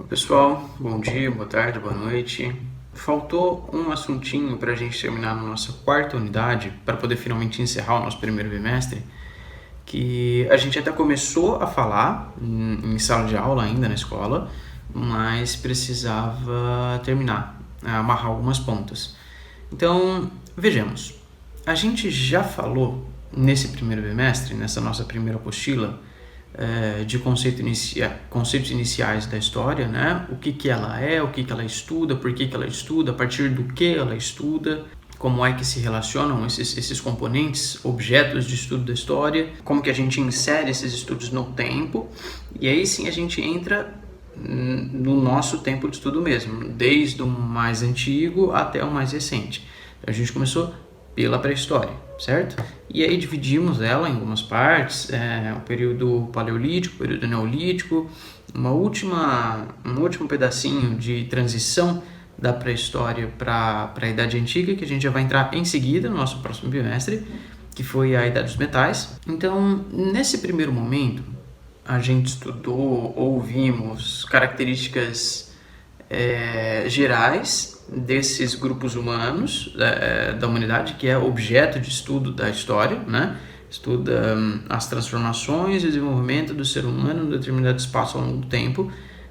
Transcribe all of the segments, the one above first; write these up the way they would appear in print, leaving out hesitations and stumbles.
Pessoal, bom dia, boa tarde, boa noite. Faltou um assuntinho para a gente terminar na nossa quarta unidade, para poder finalmente encerrar o nosso primeiro bimestre, que a gente até começou a falar em sala de aula ainda na escola, mas precisava terminar, amarrar algumas pontas. Então, vejamos, a gente já falou nesse primeiro bimestre, nessa nossa primeira apostila, de conceitos iniciais da história, né? O que ela é, o que ela estuda, por que ela estuda, a partir do que ela estuda, como é que se relacionam esses componentes, objetos de estudo da história, como que a gente insere esses estudos no tempo, e aí sim a gente entra no nosso tempo de estudo mesmo, desde o mais antigo até o mais recente. Então, a gente começou pela pré-história, certo? E aí dividimos ela em algumas partes, o período paleolítico, o período neolítico, um último pedacinho de transição da pré-história para a Idade Antiga, que a gente já vai entrar em seguida no nosso próximo bimestre, que foi a Idade dos Metais. Então, nesse primeiro momento, a gente estudou, ouvimos características gerais desses grupos humanos da humanidade, que é objeto de estudo da história, né? Estuda as transformações e o desenvolvimento do ser humano em determinado espaço ao longo do tempo.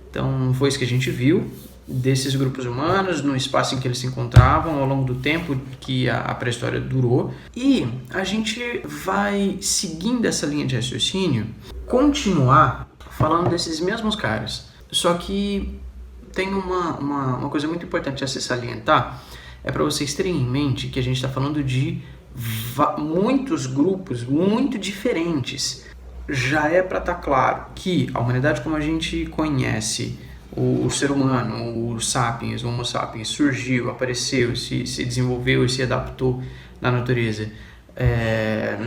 Então, foi isso que a gente viu desses grupos humanos, no espaço em que eles se encontravam, ao longo do tempo que a pré-história durou. E a gente vai, seguindo essa linha de raciocínio, continuar falando desses mesmos caras. Só que tem uma coisa muito importante a se salientar, é para vocês terem em mente que a gente está falando de muitos grupos muito diferentes. Já é para estar claro que a humanidade como a gente conhece, o ser humano, o sapiens, o homo sapiens, surgiu, apareceu, se desenvolveu e se adaptou na natureza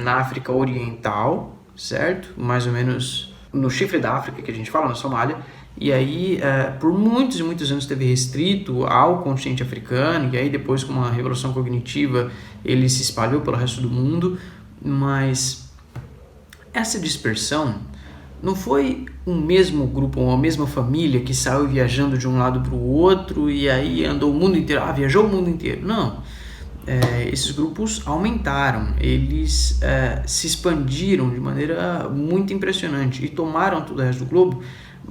na África Oriental, certo? Mais ou menos no chifre da África, que a gente fala, na Somália. E aí, por muitos e muitos anos esteve restrito ao continente africano, e aí depois com uma revolução cognitiva ele se espalhou pelo resto do mundo, mas essa dispersão não foi um mesmo grupo, uma mesma família que saiu viajando de um lado para o outro e aí andou o mundo inteiro, viajou o mundo inteiro. Não, esses grupos aumentaram, eles se expandiram de maneira muito impressionante e tomaram todo o resto do globo.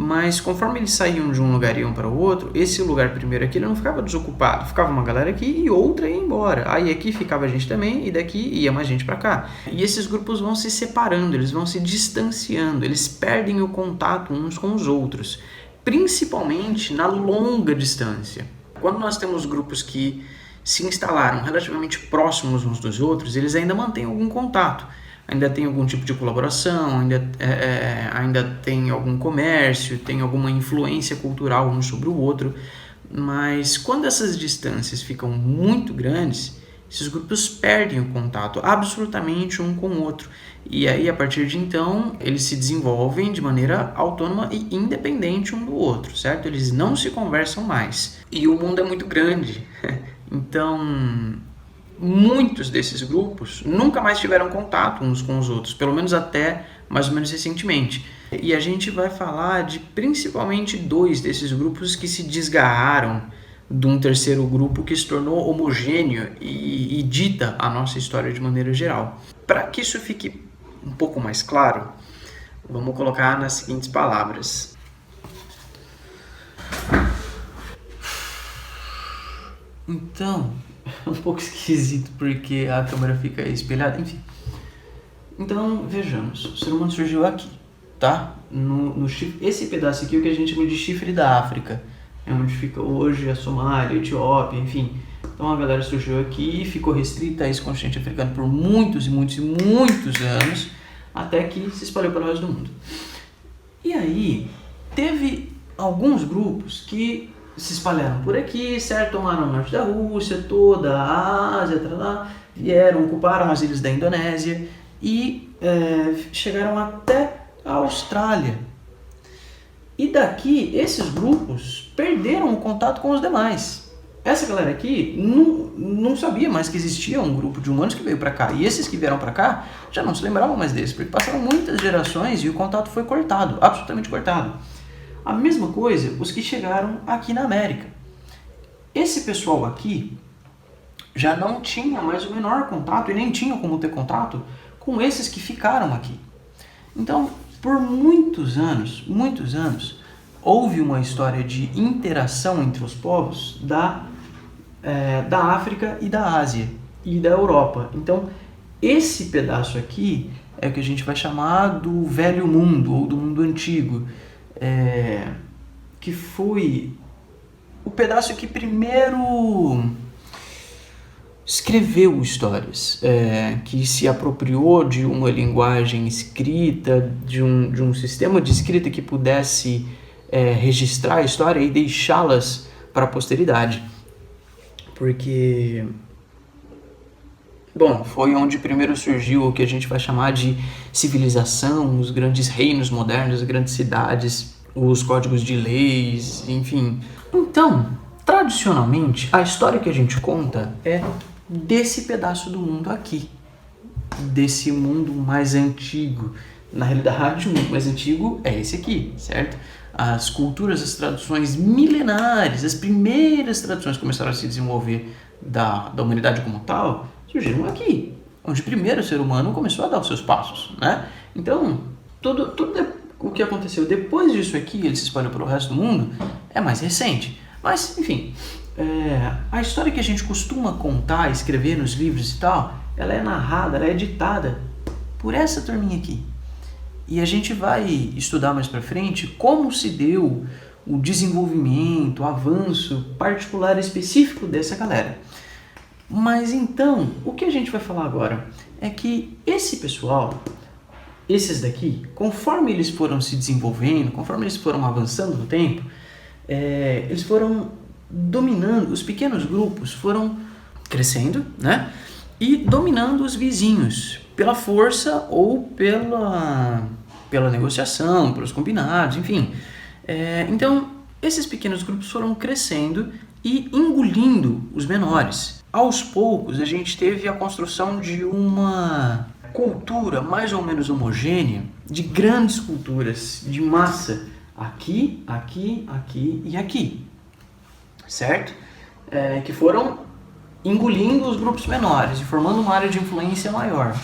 Mas conforme eles saíam de um lugar e iam para o outro, esse lugar primeiro aqui ele não ficava desocupado, ficava uma galera aqui e outra ia embora. Aí aqui ficava a gente também e daqui ia mais gente para cá. E esses grupos vão se separando, eles vão se distanciando, eles perdem o contato uns com os outros, principalmente na longa distância. Quando nós temos grupos que se instalaram relativamente próximos uns dos outros, eles ainda mantêm algum contato. Ainda tem algum tipo de colaboração, ainda tem algum comércio, tem alguma influência cultural um sobre o outro, mas quando essas distâncias ficam muito grandes, esses grupos perdem o contato absolutamente um com o outro, e aí a partir de então eles se desenvolvem de maneira autônoma e independente um do outro, certo? Eles não se conversam mais, e o mundo é muito grande, então muitos desses grupos nunca mais tiveram contato uns com os outros, pelo menos até mais ou menos recentemente. E a gente vai falar de principalmente 2 desses grupos que se desgarraram de um terceiro grupo que se tornou homogêneo e dita a nossa história de maneira geral. Para que isso fique um pouco mais claro, vamos colocar nas seguintes palavras. Então, é um pouco esquisito porque a câmera fica espelhada, enfim. Então, vejamos, o ser humano surgiu aqui, tá? No chifre, esse pedaço aqui é o que a gente chama de chifre da África, é onde fica hoje a Somália, a Etiópia, enfim. Então a galera surgiu aqui e ficou restrita a esse continente africano por muitos e muitos e muitos anos, até que se espalhou pelo resto do mundo. E aí, teve alguns grupos que se espalharam por aqui, certo? Tomaram o norte da Rússia, toda a Ásia, vieram, ocuparam as ilhas da Indonésia e chegaram até a Austrália. E daqui, esses grupos perderam o contato com os demais. Essa galera aqui não sabia mais que existia um grupo de humanos que veio para cá. E esses que vieram para cá já não se lembravam mais deles, porque passaram muitas gerações e o contato foi cortado, absolutamente cortado. A mesma coisa os que chegaram aqui na América. Esse pessoal aqui já não tinha mais o menor contato e nem tinha como ter contato com esses que ficaram aqui. Então, por muitos anos, houve uma história de interação entre os povos da África e da Ásia e da Europa. Então, esse pedaço aqui é o que a gente vai chamar do Velho Mundo ou do Mundo Antigo, que foi o pedaço que primeiro escreveu histórias, que se apropriou de uma linguagem escrita, de um sistema de escrita que pudesse registrar a história e deixá-las para a posteridade. Porque, bom, foi onde primeiro surgiu o que a gente vai chamar de civilização, os grandes reinos modernos, as grandes cidades, os códigos de leis, enfim. Então, tradicionalmente, a história que a gente conta é desse pedaço do mundo aqui, desse mundo mais antigo. Na realidade, o mundo mais antigo é esse aqui, certo? As culturas, as tradições milenares, as primeiras tradições que começaram a se desenvolver da humanidade como tal, surgiram aqui, onde primeiro o ser humano começou a dar os seus passos, né? Então, tudo o que aconteceu depois disso aqui, ele se espalhou pelo resto do mundo, é mais recente. Mas, enfim, a história que a gente costuma contar, escrever nos livros e tal, ela é narrada, ela é ditada por essa turminha aqui. E a gente vai estudar mais pra frente como se deu o desenvolvimento, o avanço particular específico dessa galera. Mas então, o que a gente vai falar agora é que esse pessoal, esses daqui, conforme eles foram se desenvolvendo, conforme eles foram avançando no tempo, eles foram dominando, os pequenos grupos foram crescendo, né? E dominando os vizinhos pela força ou pela negociação, pelos combinados, enfim. Então, esses pequenos grupos foram crescendo e engolindo os menores. Aos poucos, a gente teve a construção de uma cultura mais ou menos homogênea, de grandes culturas, de massa, aqui, aqui, aqui e aqui, certo? Que foram engolindo os grupos menores e formando uma área de influência maior.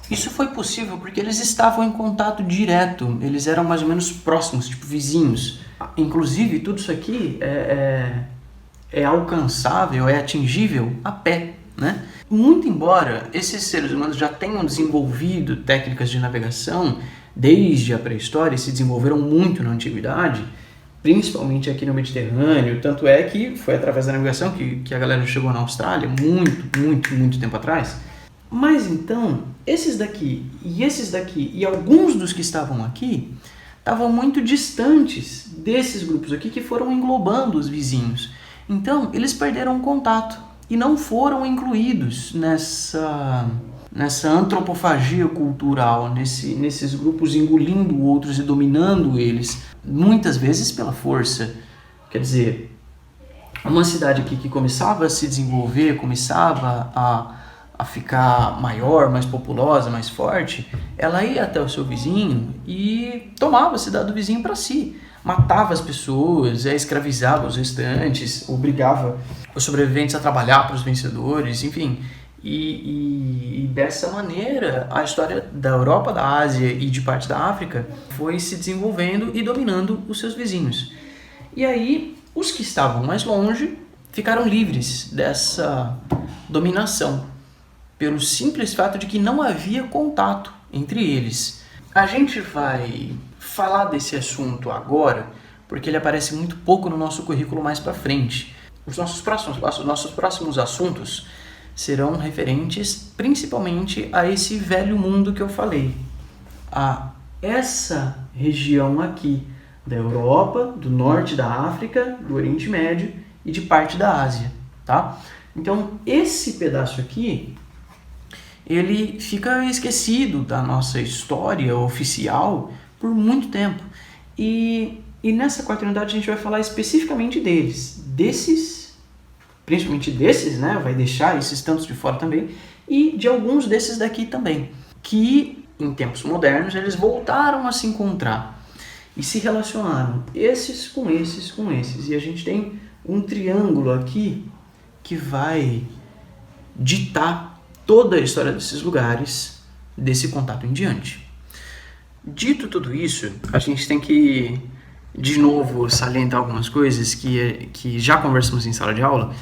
Isso foi possível porque eles estavam em contato direto, eles eram mais ou menos próximos, tipo vizinhos. Inclusive, tudo isso aqui é alcançável, é atingível a pé, né? Muito embora esses seres humanos já tenham desenvolvido técnicas de navegação desde a pré-história e se desenvolveram muito na antiguidade, principalmente aqui no Mediterrâneo, tanto é que foi através da navegação que a galera chegou na Austrália, muito tempo atrás. Mas então, esses daqui e alguns dos que estavam aqui estavam muito distantes desses grupos aqui que foram englobando os vizinhos. Então, eles perderam o contato e não foram incluídos nessa antropofagia cultural, nesses grupos engolindo outros e dominando eles, muitas vezes pela força. Quer dizer, uma cidade aqui que começava a se desenvolver, começava a ficar maior, mais populosa, mais forte, ela ia até o seu vizinho e tomava a cidade do vizinho para si. Matava as pessoas, escravizava os restantes, obrigava os sobreviventes a trabalhar para os vencedores, enfim. E dessa maneira, a história da Europa, da Ásia e de parte da África foi se desenvolvendo e dominando os seus vizinhos. E aí, os que estavam mais longe ficaram livres dessa dominação, pelo simples fato de que não havia contato entre eles. A gente vai falar desse assunto agora, porque ele aparece muito pouco no nosso currículo mais para frente. Os nossos próximos assuntos serão referentes principalmente a esse velho mundo que eu falei, a essa região aqui da Europa, do norte da África, do Oriente Médio e de parte da Ásia, tá? Então, esse pedaço aqui, ele fica esquecido da nossa história oficial por muito tempo. E nessa quarta unidade a gente vai falar especificamente principalmente desses, né? Vai deixar esses tantos de fora também, e de alguns desses daqui também, que em tempos modernos, eles voltaram a se encontrar e se relacionaram, esses com esses com esses. E a gente tem um triângulo aqui que vai ditar toda a história desses lugares, desse contato em diante. Dito tudo isso, a gente tem que, de novo, salientar algumas coisas que já conversamos em sala de aula,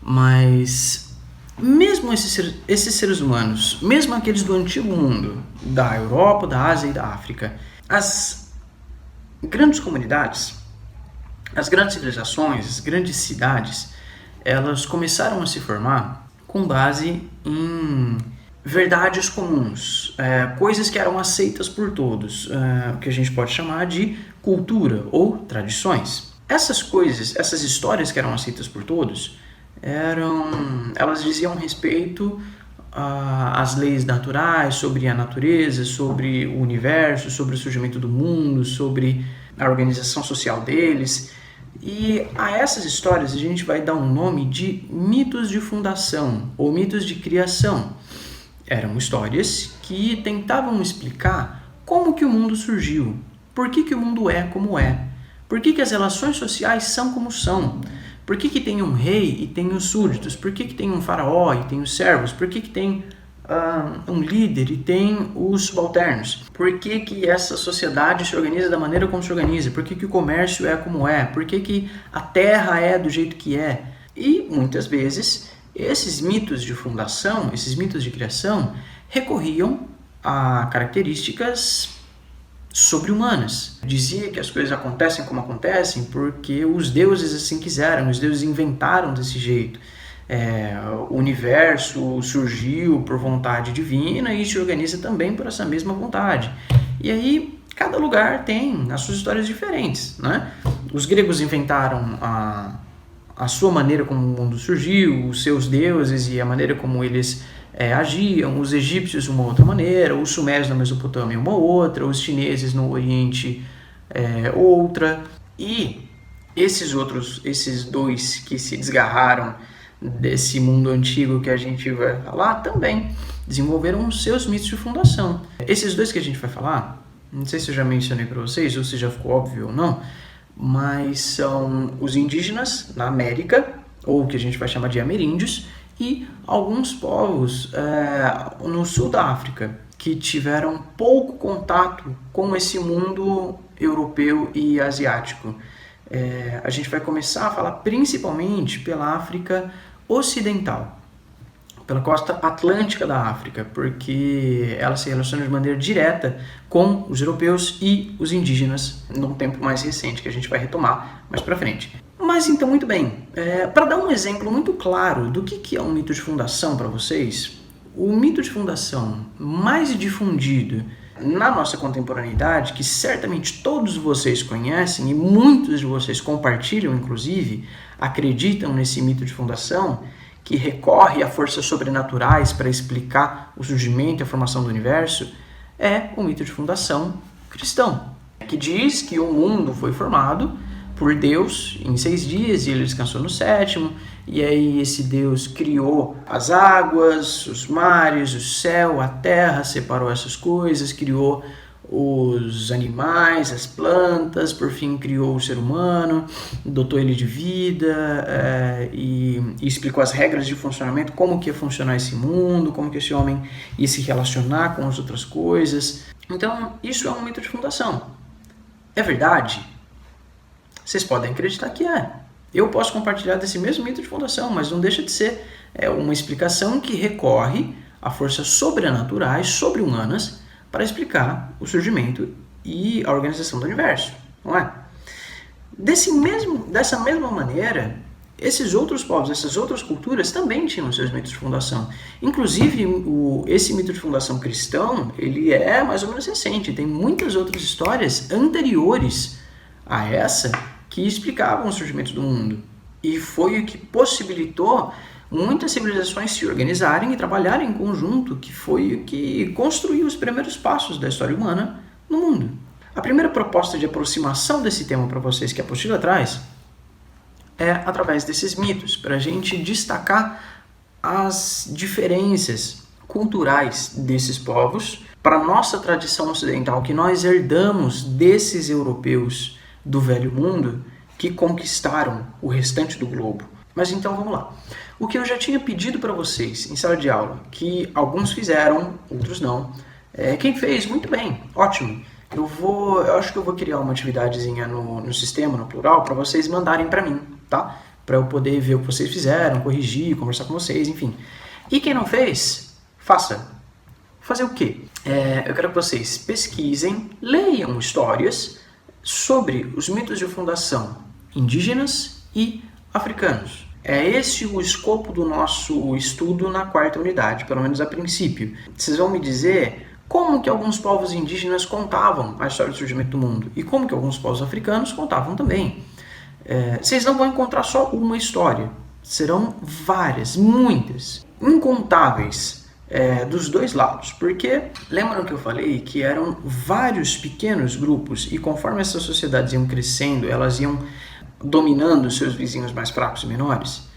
mas mesmo esses seres humanos, mesmo aqueles do antigo mundo, da Europa, da Ásia e da África, as grandes comunidades, as grandes civilizações, as grandes cidades, elas começaram a se formar com base em verdades comuns, coisas que eram aceitas por todos, o que a gente pode chamar de cultura ou tradições. Essas coisas, essas histórias que eram aceitas por todos, elas diziam respeito às leis naturais, sobre a natureza, sobre o universo, sobre o surgimento do mundo, sobre a organização social deles. E a essas histórias a gente vai dar um nome de mitos de fundação ou mitos de criação. Eram histórias que tentavam explicar como que o mundo surgiu, por que o mundo é como é, por que as relações sociais são como são, por que tem um rei e tem os súditos, por que tem um faraó e tem os servos, por que tem um líder e tem os subalternos, por que essa sociedade se organiza da maneira como se organiza, por que o comércio é como é, por que a terra é do jeito que é. E muitas vezes esses mitos de fundação, esses mitos de criação, recorriam a características sobre-humanas. Dizia que as coisas acontecem como acontecem porque os deuses assim quiseram, os deuses inventaram desse jeito. O universo surgiu por vontade divina e se organiza também por essa mesma vontade. E aí, cada lugar tem as suas histórias diferentes, né? Os gregos inventaram a sua maneira como o mundo surgiu, os seus deuses e a maneira como eles agiam, os egípcios uma outra maneira, os sumérios na Mesopotâmia uma outra, os chineses no Oriente outra. E esses dois que se desgarraram desse mundo antigo que a gente vai falar, também desenvolveram os seus mitos de fundação. Esses dois que a gente vai falar, não sei se eu já mencionei para vocês, ou se já ficou óbvio ou não, mas são os indígenas na América, ou o que a gente vai chamar de ameríndios, e alguns povos no sul da África, que tiveram pouco contato com esse mundo europeu e asiático. A gente vai começar a falar principalmente pela África Ocidental, pela costa atlântica da África, porque ela se relaciona de maneira direta com os europeus e os indígenas num tempo mais recente, que a gente vai retomar mais pra frente. Mas então, muito bem, para dar um exemplo muito claro do que é um mito de fundação para vocês, o mito de fundação mais difundido na nossa contemporaneidade, que certamente todos vocês conhecem e muitos de vocês compartilham, inclusive, acreditam nesse mito de fundação, que recorre a forças sobrenaturais para explicar o surgimento e a formação do universo, é o mito de fundação cristão, que diz que o mundo foi formado por Deus em 6 dias e ele descansou no 7º, e aí esse Deus criou as águas, os mares, o céu, a terra, separou essas coisas, criou os animais, as plantas, por fim criou o ser humano, dotou ele de vida e explicou as regras de funcionamento, como que ia funcionar esse mundo, como que esse homem ia se relacionar com as outras coisas. Então, isso é um mito de fundação. É verdade? Vocês podem acreditar que é. Eu posso compartilhar desse mesmo mito de fundação, mas não deixa de ser uma explicação que recorre a forças sobrenaturais, sobre-humanas, para explicar o surgimento e a organização do universo, não é? Dessa mesma maneira, esses outros povos, essas outras culturas também tinham seus mitos de fundação. Inclusive, esse mito de fundação cristão, ele é mais ou menos recente, tem muitas outras histórias anteriores a essa que explicavam o surgimento do mundo. E foi o que possibilitou muitas civilizações se organizarem e trabalharem em conjunto, que foi o que construiu os primeiros passos da história humana no mundo. A primeira proposta de aproximação desse tema para vocês que a apostila traz é através desses mitos, para a gente destacar as diferenças culturais desses povos para a nossa tradição ocidental, que nós herdamos desses europeus do velho mundo que conquistaram o restante do globo. Mas então vamos lá. O que eu já tinha pedido para vocês em sala de aula, que alguns fizeram, outros não. Quem fez, muito bem, ótimo. Eu acho que eu vou criar uma atividadezinha no sistema, no plural, para vocês mandarem para mim, tá? Para eu poder ver o que vocês fizeram, corrigir, conversar com vocês, enfim. E quem não fez, faça. Fazer o quê? Eu quero que vocês pesquisem, leiam histórias sobre os mitos de fundação indígenas e africanos. É esse o escopo do nosso estudo na quarta unidade, pelo menos a princípio. Vocês vão me dizer como que alguns povos indígenas contavam a história do surgimento do mundo e como que alguns povos africanos contavam também. Vocês não vão encontrar só uma história, serão várias, muitas, incontáveis, dos dois lados, porque lembram que eu falei que eram vários pequenos grupos e conforme essas sociedades iam crescendo, elas iam dominando seus vizinhos mais fracos e menores?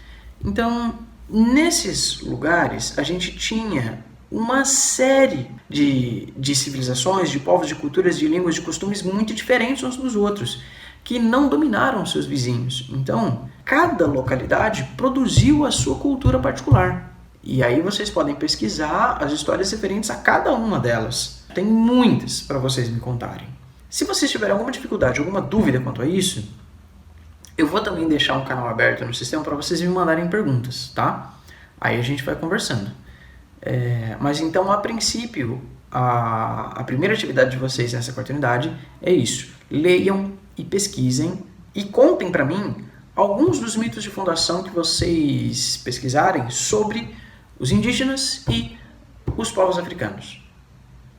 Então, nesses lugares, a gente tinha uma série de civilizações, de povos, de culturas, de línguas, de costumes muito diferentes uns dos outros, que não dominaram seus vizinhos. Então, cada localidade produziu a sua cultura particular. E aí vocês podem pesquisar as histórias referentes a cada uma delas. Tem muitas para vocês me contarem. Se vocês tiverem alguma dificuldade, alguma dúvida quanto a isso, eu vou também deixar um canal aberto no sistema para vocês me mandarem perguntas, tá? Aí a gente vai conversando. Mas então, a princípio, a primeira atividade de vocês nessa quarta unidade é isso. Leiam e pesquisem e contem para mim alguns dos mitos de fundação que vocês pesquisarem sobre os indígenas e os povos africanos.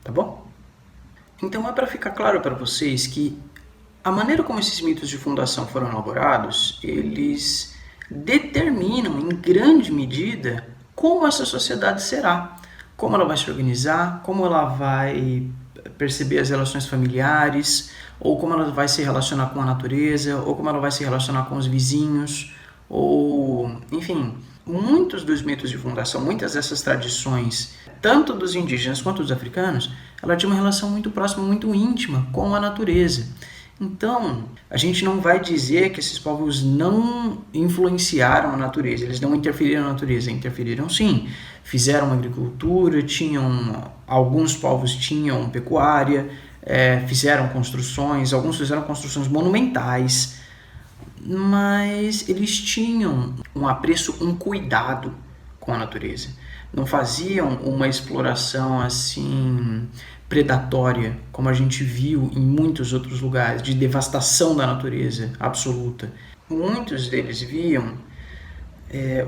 Tá bom? Então é para ficar claro para vocês que a maneira como esses mitos de fundação foram elaborados, eles determinam em grande medida como essa sociedade será, como ela vai se organizar, como ela vai perceber as relações familiares, ou como ela vai se relacionar com a natureza, ou como ela vai se relacionar com os vizinhos, ou, enfim, muitos dos mitos de fundação, muitas dessas tradições, tanto dos indígenas quanto dos africanos, ela tinha uma relação muito próxima, muito íntima com a natureza. Então, a gente não vai dizer que esses povos não influenciaram a natureza, eles não interferiram na natureza, interferiram sim. Fizeram uma agricultura, alguns povos tinham pecuária, fizeram construções, alguns fizeram construções monumentais, mas eles tinham um apreço, um cuidado com a natureza. Não faziam uma exploração assim predatória, como a gente viu em muitos outros lugares, de devastação da natureza absoluta. Muitos deles viam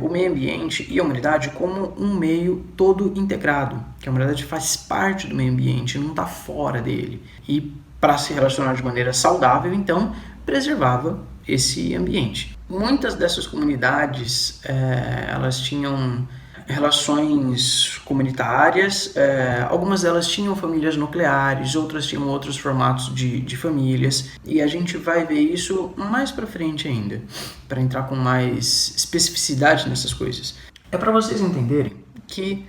o meio ambiente e a humanidade como um meio todo integrado, que a humanidade faz parte do meio ambiente, não está fora dele. E para se relacionar de maneira saudável, então, preservava esse ambiente. Muitas dessas comunidades, elas tinham relações comunitárias, algumas delas tinham famílias nucleares, outras tinham outros formatos de famílias, e a gente vai ver isso mais para frente ainda, para entrar com mais especificidade nessas coisas. É para vocês entenderem que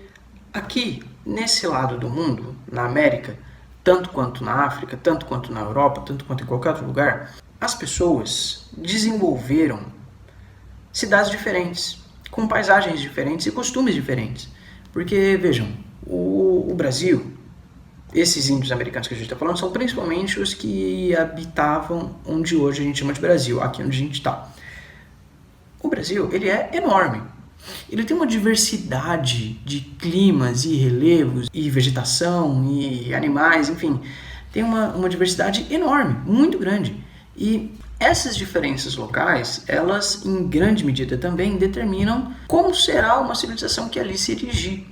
aqui, nesse lado do mundo, na América, tanto quanto na África, tanto quanto na Europa, tanto quanto em qualquer outro lugar, as pessoas desenvolveram cidades diferentes, com paisagens diferentes e costumes diferentes. Porque, vejam, o Brasil, esses índios americanos que a gente está falando, são principalmente os que habitavam onde hoje a gente chama de Brasil, aqui onde a gente está. O Brasil, ele é enorme. Ele tem uma diversidade de climas e relevos e vegetação e animais, enfim, tem uma diversidade enorme, muito grande. E essas diferenças locais, elas em grande medida também determinam como será uma civilização que ali se erigir.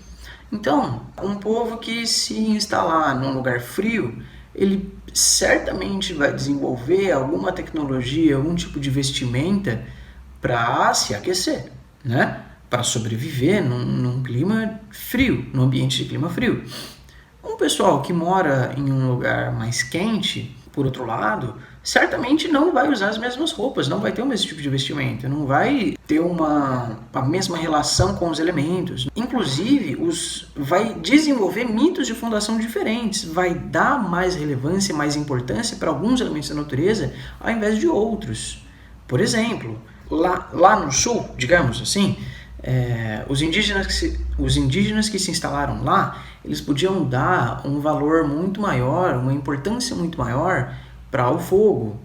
Então, um povo que se instalar num lugar frio, ele certamente vai desenvolver alguma tecnologia, algum tipo de vestimenta para se aquecer, né? Para sobreviver num clima frio, num ambiente de clima frio. Um pessoal que mora em um lugar mais quente, por outro lado, certamente não vai usar as mesmas roupas, não vai ter o mesmo tipo de vestimento, não vai ter a mesma relação com os elementos. Inclusive, vai desenvolver mitos de fundação diferentes, vai dar mais relevância, mais importância para alguns elementos da natureza ao invés de outros. Por exemplo, lá no sul, digamos assim, os indígenas que se instalaram lá, eles podiam dar um valor muito maior, uma importância muito maior para o fogo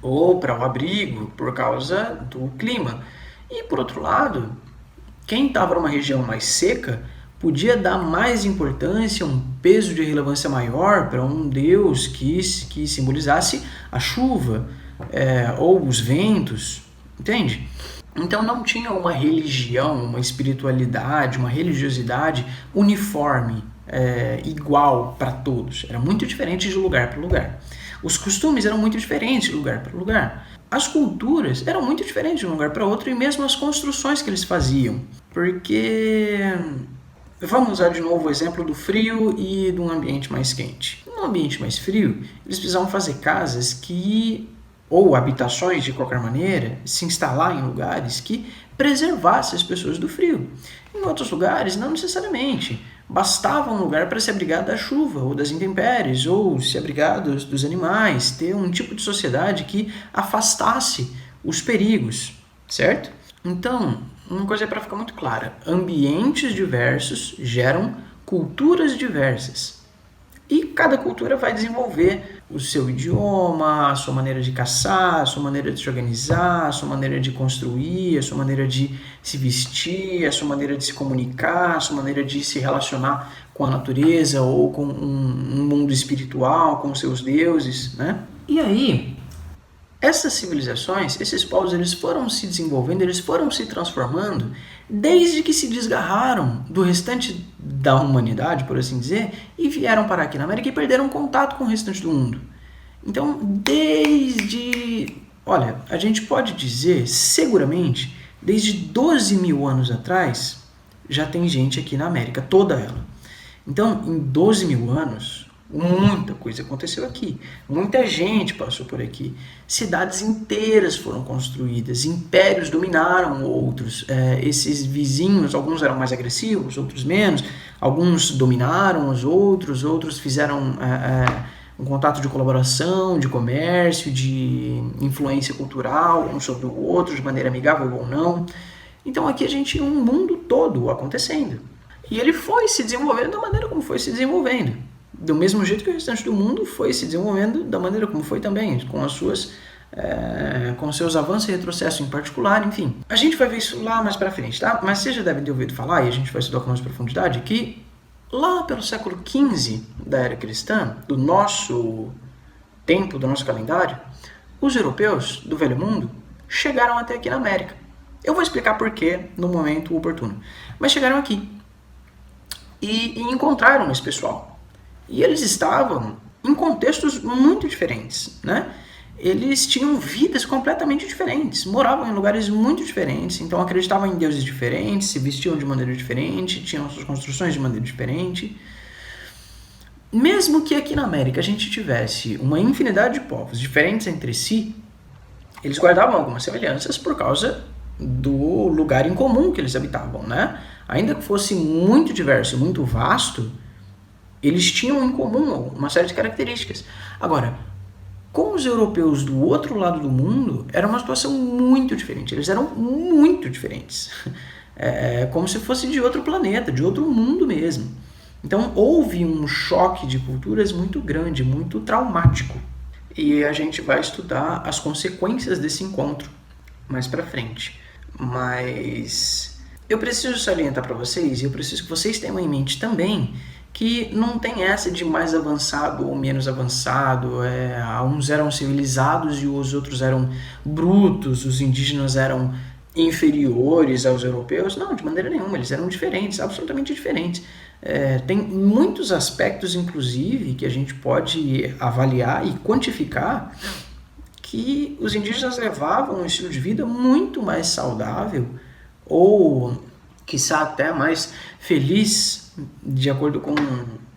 ou para o abrigo por causa do clima. E por outro lado, quem estava numa região mais seca podia dar mais importância, um peso de relevância maior para um deus que simbolizasse a chuva ou os ventos, entende? Então não tinha uma religião, uma espiritualidade, uma religiosidade uniforme, igual para todos. Era muito diferente de lugar para lugar. Os costumes eram muito diferentes de lugar para lugar. As culturas eram muito diferentes de um lugar para outro e mesmo as construções que eles faziam. Porque, vamos usar de novo o exemplo do frio e de um ambiente mais quente. Num ambiente mais frio, eles precisavam fazer casas ou habitações de qualquer maneira, se instalar em lugares que preservassem as pessoas do frio. Em outros lugares, não necessariamente. Bastava um lugar para se abrigar da chuva ou das intempéries, ou se abrigar dos animais, ter um tipo de sociedade que afastasse os perigos, certo? Então, uma coisa é para ficar muito clara: ambientes diversos geram culturas diversas. E cada cultura vai desenvolver o seu idioma, a sua maneira de caçar, a sua maneira de se organizar, a sua maneira de construir, a sua maneira de se vestir, a sua maneira de se comunicar, a sua maneira de se relacionar com a natureza ou com um mundo espiritual, com seus deuses, né? E aí, essas civilizações, esses povos, eles foram se desenvolvendo, eles foram se transformando desde que se desgarraram do restante da humanidade, por assim dizer, e vieram parar aqui na América e perderam contato com o restante do mundo. Então, olha, a gente pode dizer, seguramente, desde 12 mil anos atrás, já tem gente aqui na América, toda ela. Então, em 12 mil anos, muita coisa aconteceu aqui, muita gente passou por aqui, cidades inteiras foram construídas, impérios dominaram outros, esses vizinhos, alguns eram mais agressivos, outros menos, alguns dominaram os outros fizeram um contato de colaboração, de comércio, de influência cultural um sobre o outro, de maneira amigável ou não. Então aqui a gente tem um mundo todo acontecendo, e ele foi se desenvolvendo da maneira como foi se desenvolvendo. Do mesmo jeito que o restante do mundo foi se desenvolvendo da maneira como foi também, com seus avanços e retrocessos em particular, enfim. A gente vai ver isso lá mais pra frente, tá? Mas vocês já devem ter ouvido falar, e a gente vai estudar com mais profundidade, que lá pelo século XV da era cristã, do nosso tempo, do nosso calendário, os europeus do Velho Mundo chegaram até aqui na América. Eu vou explicar por quê no momento oportuno. Mas chegaram aqui e encontraram esse pessoal. E eles estavam em contextos muito diferentes, né? Eles tinham vidas completamente diferentes, moravam em lugares muito diferentes, então acreditavam em deuses diferentes, se vestiam de maneira diferente, tinham suas construções de maneira diferente. Mesmo que aqui na América a gente tivesse uma infinidade de povos diferentes entre si, eles guardavam algumas semelhanças por causa do lugar em comum que eles habitavam, né? Ainda que fosse muito diverso, muito vasto, eles tinham em comum uma série de características. Agora, com os europeus do outro lado do mundo, era uma situação muito diferente. Eles eram muito diferentes. Como se fosse de outro planeta, de outro mundo mesmo. Então, houve um choque de culturas muito grande, muito traumático. E a gente vai estudar as consequências desse encontro mais pra frente. Mas eu preciso salientar para vocês, e eu preciso que vocês tenham em mente também, que não tem essa de mais avançado ou menos avançado, uns eram civilizados e os outros eram brutos, os indígenas eram inferiores aos europeus. Não, de maneira nenhuma, eles eram diferentes, absolutamente diferentes. Tem muitos aspectos, inclusive, que a gente pode avaliar e quantificar, que os indígenas levavam um estilo de vida muito mais saudável, ou, quiçá, até mais feliz, de acordo com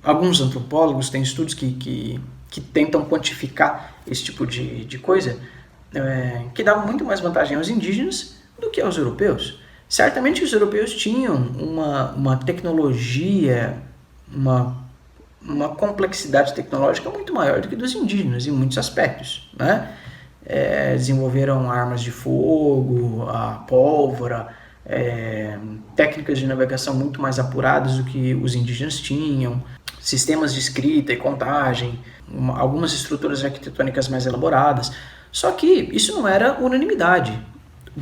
alguns antropólogos. Tem estudos que que tentam quantificar esse tipo de coisa, que davam muito mais vantagem aos indígenas do que aos europeus. Certamente os europeus tinham uma tecnologia, uma complexidade tecnológica muito maior do que dos indígenas em muitos aspectos, né? Desenvolveram armas de fogo, a pólvora, técnicas de navegação muito mais apuradas do que os indígenas tinham, sistemas de escrita e contagem, algumas estruturas arquitetônicas mais elaboradas. Só que isso não era unanimidade.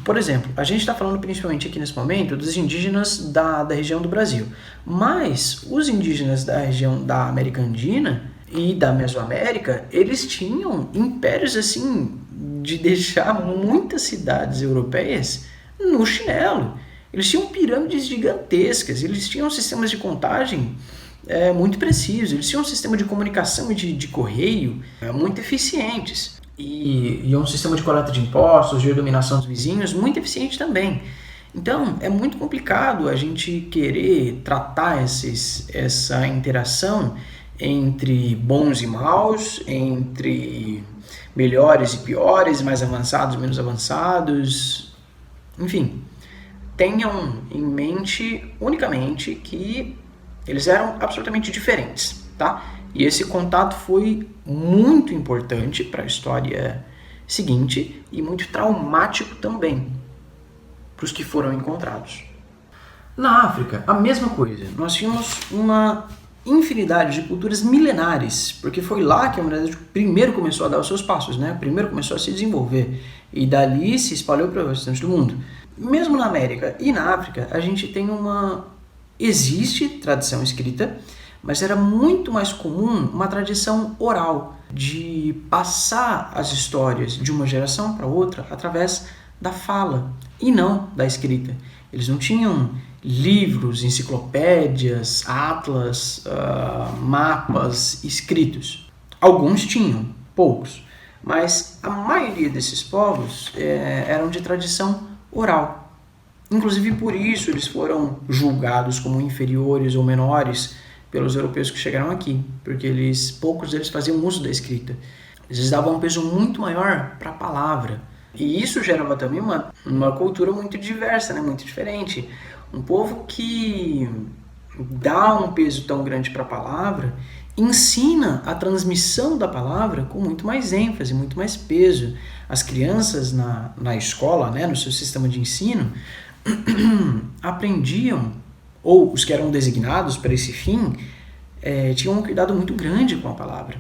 Por exemplo, a gente está falando principalmente aqui nesse momento dos indígenas da região do Brasil, mas os indígenas da região da América Andina e da Mesoamérica, eles tinham impérios assim de deixar muitas cidades europeias no chinelo. Eles tinham pirâmides gigantescas, eles tinham sistemas de contagem muito precisos, eles tinham um sistema de comunicação e de correio muito eficientes. E um sistema de coleta de impostos, de dominação dos vizinhos, muito eficiente também. Então, é muito complicado a gente querer tratar essa interação entre bons e maus, entre melhores e piores, mais avançados e menos avançados. Enfim, tenham em mente unicamente que eles eram absolutamente diferentes, tá? E esse contato foi muito importante para a história seguinte e muito traumático também para os que foram encontrados. Na África, a mesma coisa. Nós tínhamos uma infinidade de culturas milenares, porque foi lá que a humanidade primeiro começou a dar os seus passos, né? Primeiro começou a se desenvolver e dali se espalhou para o restante do mundo. Mesmo na América e na África, a gente tem existe tradição escrita, mas era muito mais comum uma tradição oral, de passar as histórias de uma geração para outra através da fala e não da escrita. Eles não tinham livros, enciclopédias, atlas, mapas escritos. Alguns tinham, poucos, mas a maioria desses povos eram de tradição oral. Inclusive por isso eles foram julgados como inferiores ou menores pelos europeus que chegaram aqui, porque poucos deles faziam uso da escrita. Eles davam um peso muito maior para a palavra. E isso gerava também uma cultura muito diversa, né? Muito diferente. Um povo que dá um peso tão grande para a palavra, ensina a transmissão da palavra com muito mais ênfase, muito mais peso. As crianças na escola, né, no seu sistema de ensino, aprendiam, ou os que eram designados para esse fim, tinham um cuidado muito grande com a palavra.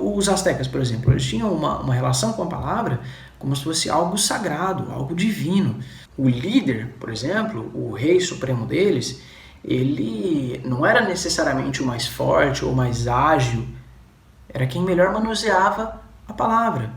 Os astecas, por exemplo, eles tinham uma relação com a palavra como se fosse algo sagrado, algo divino. O líder, por exemplo, o rei supremo deles, ele não era necessariamente o mais forte ou mais ágil, era quem melhor manuseava a palavra,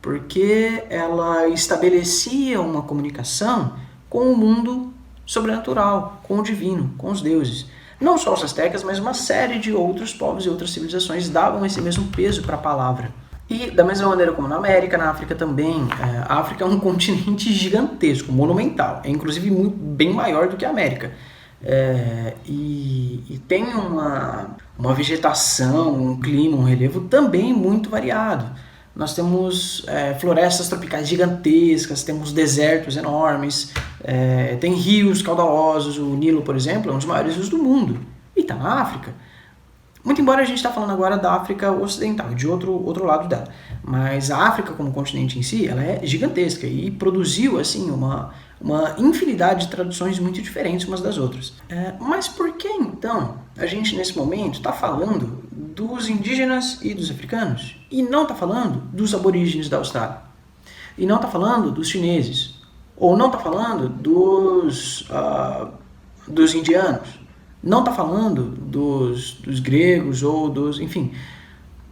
porque ela estabelecia uma comunicação com o mundo sobrenatural, com o divino, com os deuses. Não só os astecas, mas uma série de outros povos e outras civilizações davam esse mesmo peso para a palavra. E da mesma maneira como na América, na África também, a África é um continente gigantesco, monumental, é inclusive bem maior do que a América. E tem uma vegetação, um clima, um relevo também muito variado. Nós temos florestas tropicais gigantescas, temos desertos enormes, tem rios caudalosos. O Nilo, por exemplo, é um dos maiores rios do mundo e está na África. Muito embora a gente está falando agora da África Ocidental, de outro lado dela. Mas a África como continente em si, ela é gigantesca e produziu assim, uma infinidade de tradições muito diferentes umas das outras. Mas por que então a gente nesse momento está falando dos indígenas e dos africanos e não está falando dos aborígenes da Austrália? E não está falando dos chineses? Ou não está falando dos indianos? Não está falando dos gregos ou enfim.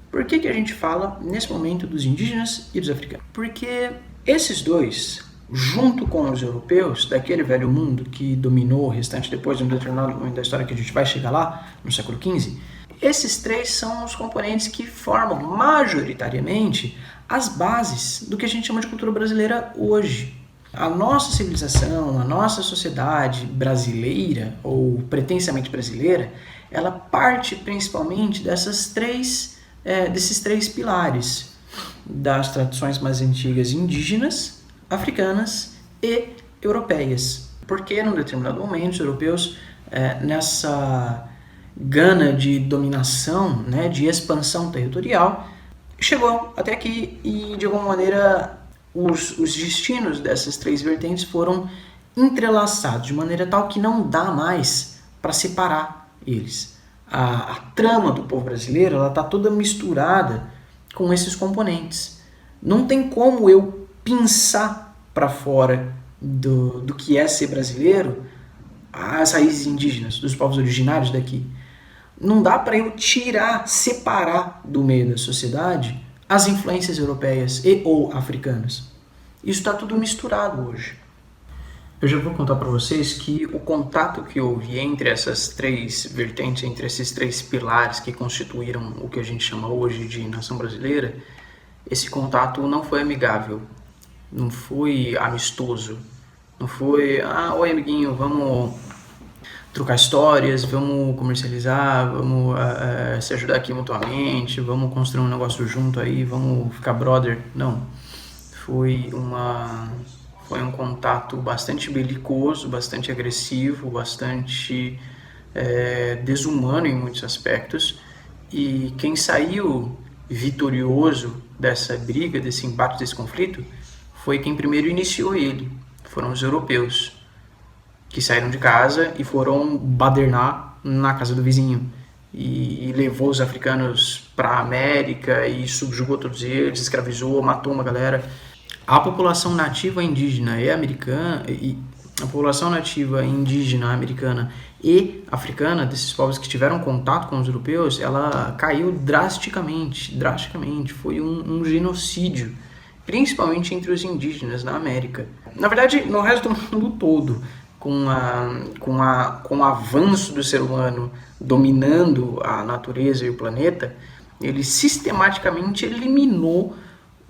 Por que a gente fala nesse momento dos indígenas e dos africanos? Porque esses dois, junto com os europeus, daquele velho mundo que dominou o restante depois de um determinado momento da história que a gente vai chegar lá, no século XV, esses três são os componentes que formam majoritariamente as bases do que a gente chama de cultura brasileira hoje. A nossa civilização, a nossa sociedade brasileira, ou pretensamente brasileira, ela parte principalmente desses três pilares das tradições mais antigas indígenas, africanas e europeias. Porque num determinado momento os europeus, nessa gana de dominação, né, de expansão territorial, chegou até aqui e de alguma maneira os destinos dessas três vertentes foram entrelaçados de maneira tal que não dá mais para separar eles. A trama do povo brasileiro está toda misturada com esses componentes. Não tem como eu pinçar para fora do que é ser brasileiro as raízes indígenas, dos povos originários daqui. Não dá para eu separar do meio da sociedade as influências europeias e ou africanas. Isso está tudo misturado hoje. Eu já vou contar para vocês que o contato que houve entre essas três vertentes, entre esses três pilares que constituíram o que a gente chama hoje de nação brasileira, esse contato não foi amigável, não foi amistoso, não foi, oi amiguinho, vamos trocar histórias, vamos comercializar, vamos se ajudar aqui mutuamente, vamos construir um negócio junto aí, vamos ficar brother. Não, foi um contato bastante belicoso, bastante agressivo, bastante desumano em muitos aspectos, e quem saiu vitorioso dessa briga, desse embate, desse conflito, foi quem primeiro iniciou ele, foram os europeus, que saíram de casa e foram badernar na casa do vizinho, e levou os africanos para a América e subjugou todos eles, escravizou, matou uma galera. A população nativa indígena e americana, a população nativa indígena americana e africana, desses povos que tiveram contato com os europeus, ela caiu drasticamente. Foi um genocídio, principalmente entre os indígenas na América. Na verdade, no resto do mundo todo, com o avanço do ser humano dominando a natureza e o planeta, ele sistematicamente eliminou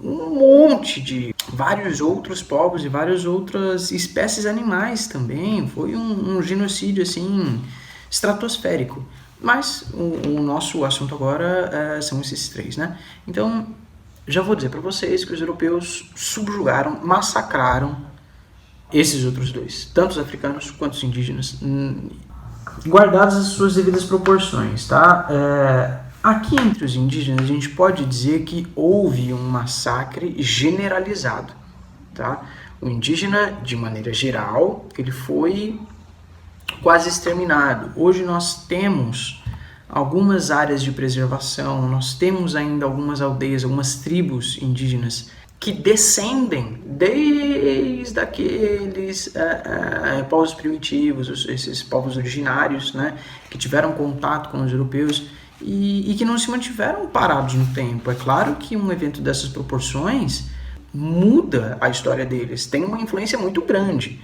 um monte de vários outros povos e várias outras espécies animais também. Foi um genocídio assim estratosférico. Mas o nosso assunto agora são esses três, né? Então, já vou dizer para vocês que os europeus subjugaram, massacraram esses outros dois, tanto os africanos quanto os indígenas, guardadas as suas devidas proporções, tá? Aqui entre os indígenas a gente pode dizer que houve um massacre generalizado, tá? O indígena, de maneira geral, ele foi quase exterminado. Hoje nós temos algumas áreas de preservação, nós temos ainda algumas aldeias, algumas tribos indígenas que descendem desde aqueles povos primitivos, esses povos originários, né, que tiveram contato com os europeus e que não se mantiveram parados no tempo. É claro que um evento dessas proporções muda a história deles, tem uma influência muito grande,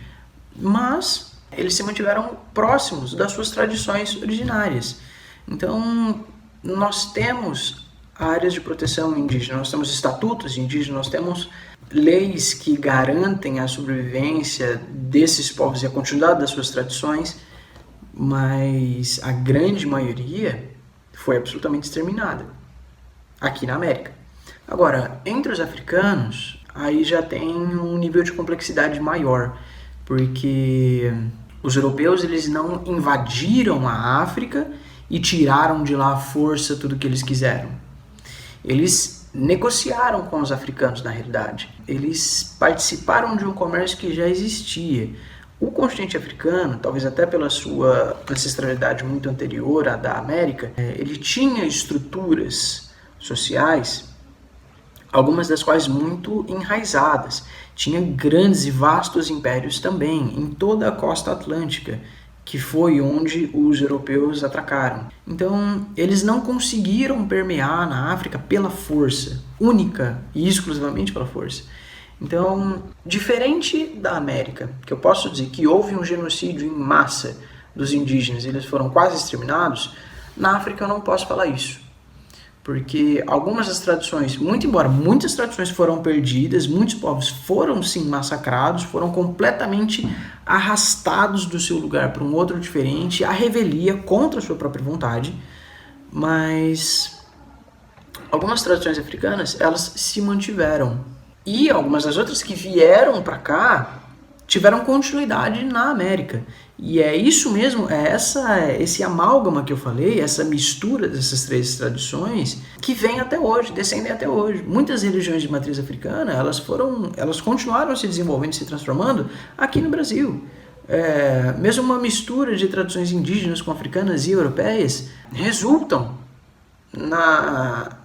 mas eles se mantiveram próximos das suas tradições originárias. Então, nós temos áreas de proteção indígena, nós temos estatutos indígenas, nós temos leis que garantem a sobrevivência desses povos e a continuidade das suas tradições, mas a grande maioria foi absolutamente exterminada aqui na América. Agora, entre os africanos, aí já tem um nível de complexidade maior, porque os europeus eles não invadiram a África e tiraram de lá à força tudo que eles quiseram. Eles negociaram com os africanos, na realidade. Eles participaram de um comércio que já existia. O continente africano, talvez até pela sua ancestralidade muito anterior à da América, ele tinha estruturas sociais, algumas das quais muito enraizadas. Tinha grandes e vastos impérios também, em toda a costa atlântica, que foi onde os europeus atracaram. Então, eles não conseguiram permear na África pela força, única e exclusivamente pela força. Então, diferente da América, que eu posso dizer que houve um genocídio em massa dos indígenas, eles foram quase exterminados, na África eu não posso falar isso. porque algumas das tradições, muito embora muitas tradições foram perdidas, muitos povos foram sim massacrados, foram completamente arrastados do seu lugar para um outro diferente, à revelia contra a sua própria vontade, mas algumas tradições africanas, elas se mantiveram. E algumas das outras que vieram para cá tiveram continuidade na América. E é isso mesmo, esse amálgama que eu falei, essa mistura dessas três tradições que vem até hoje, descendem até hoje. Muitas religiões de matriz africana, elas continuaram se desenvolvendo, se transformando aqui no Brasil. Mesmo uma mistura de tradições indígenas com africanas e europeias resultam na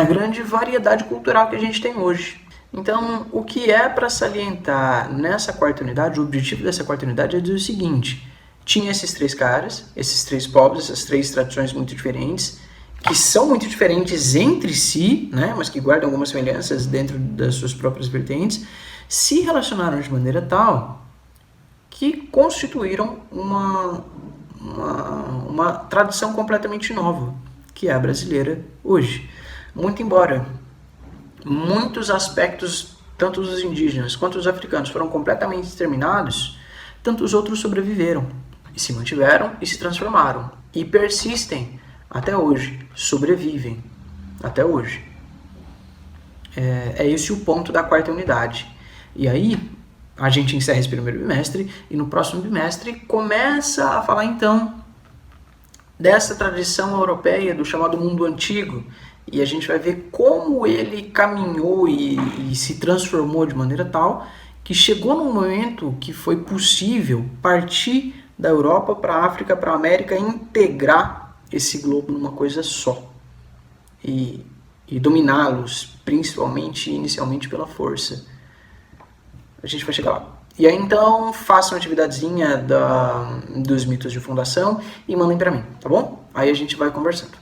grande variedade cultural que a gente tem hoje. Então, o que é para salientar nessa quarta unidade, o objetivo dessa quarta unidade é dizer o seguinte: tinha esses três caras, esses três povos, essas três tradições muito diferentes, que são muito diferentes entre si, né, mas que guardam algumas semelhanças dentro das suas próprias vertentes, se relacionaram de maneira tal que constituíram uma tradição completamente nova, que é a brasileira hoje. Muito embora muitos aspectos, tanto os indígenas quanto os africanos, foram completamente exterminados, tanto os outros sobreviveram, e se mantiveram e se transformaram, e persistem até hoje, sobrevivem até hoje. É esse o ponto da quarta unidade. E aí, a gente encerra esse primeiro bimestre, e no próximo bimestre começa a falar então dessa tradição europeia do chamado mundo antigo, e a gente vai ver como ele caminhou e se transformou de maneira tal que chegou num momento que foi possível partir da Europa para a África, para a América, e integrar esse globo numa coisa só e dominá-los, principalmente inicialmente pela força. A gente vai chegar lá. E aí então façam uma atividadezinha dos mitos de fundação e mandem para mim, tá bom? Aí a gente vai conversando.